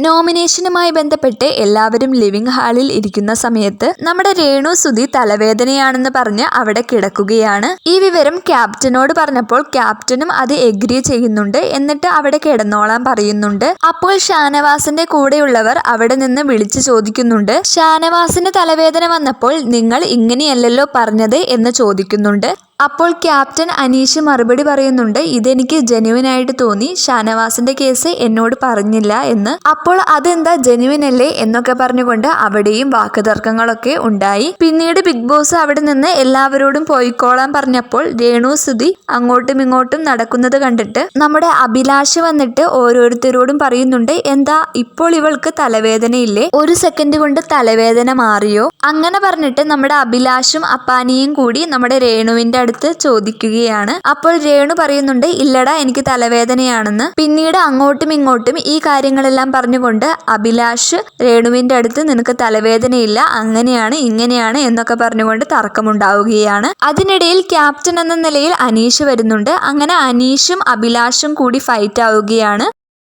നോമിനേഷനുമായി ബന്ധപ്പെട്ട് എല്ലാവരും ലിവിംഗ് ഹാളിൽ ഇരിക്കുന്ന സമയത്ത് നമ്മുടെ രേണു സുധി തലവേദനയാണെന്ന് പറഞ്ഞ് അവിടെ കിടക്കുകയാണ്. ഈ വിവരം ക്യാപ്റ്റനോട് പറഞ്ഞപ്പോൾ ക്യാപ്റ്റനും അത് എഗ്രി ചെയ്യുന്നുണ്ട്. എന്നിട്ട് അവിടെ കിടന്നോളാൻ പറയുന്നുണ്ട്. അപ്പോൾ ഷാനവാസിന്റെ കൂടെയുള്ളവർ അവിടെ നിന്ന് വിളിച്ചു ചോദിക്കുന്നുണ്ട്, ഷാനവാസിന് തലവേദന വന്നപ്പോൾ നിങ്ങൾ ഇങ്ങനെയല്ലല്ലോ പറഞ്ഞത് എന്ന് ചോദിക്കുന്നുണ്ട്. അപ്പോൾ ക്യാപ്റ്റൻ അനീഷ് മറുപടി പറയുന്നുണ്ട്, ഇതെനിക്ക് ജെന്യുവൻ ആയിട്ട് തോന്നി, ഷാനവാസിന്റെ കേസ് എന്നോട് പറഞ്ഞില്ല എന്ന്. അപ്പോൾ അതെന്താ ജെന്യുവൻ അല്ലേ എന്നൊക്കെ പറഞ്ഞുകൊണ്ട് അവിടെയും വാക്കുതർക്കങ്ങളൊക്കെ ഉണ്ടായി. പിന്നീട് ബിഗ് ബോസ് അവിടെ നിന്ന് എല്ലാവരോടും പോയിക്കോളാൻ പറഞ്ഞപ്പോൾ രേണു സുധി അങ്ങോട്ടും ഇങ്ങോട്ടും നടക്കുന്നത് കണ്ടിട്ട് നമ്മുടെ അഭിലാഷ് വന്നിട്ട് ഓരോരുത്തരോടും പറയുന്നുണ്ട്, എന്താ ഇപ്പോൾ ഇവൾക്ക് തലവേദനയില്ലേ, ഒരു സെക്കൻഡ് കൊണ്ട് തലവേദന മാറിയോ? അങ്ങനെ പറഞ്ഞിട്ട് നമ്മുടെ അഭിലാഷും അപ്പാനിയും കൂടി നമ്മുടെ രേണുവിന്റെ അടുത്ത് ചോദിക്കുകയാണ്. അപ്പോൾ രേണു പറയുന്നുണ്ട്, ഇല്ലടാ എനിക്ക് തലവേദനയാണെന്ന്. പിന്നീട് അങ്ങോട്ടും ഇങ്ങോട്ടും ഈ കാര്യങ്ങളെല്ലാം പറഞ്ഞുകൊണ്ട് അഭിലാഷ് രേണുവിന്റെ അടുത്ത് നിനക്ക് തലവേദനയില്ല, അങ്ങനെയാണ് ഇങ്ങനെയാണ് എന്നൊക്കെ പറഞ്ഞുകൊണ്ട് തർക്കമുണ്ടാവുകയാണ്. അതിനിടയിൽ ക്യാപ്റ്റൻ എന്ന നിലയിൽ അനീഷ് വരുന്നുണ്ട്. അങ്ങനെ അനീഷും അഭിലാഷും കൂടി ഫൈറ്റ് ആവുകയാണ്.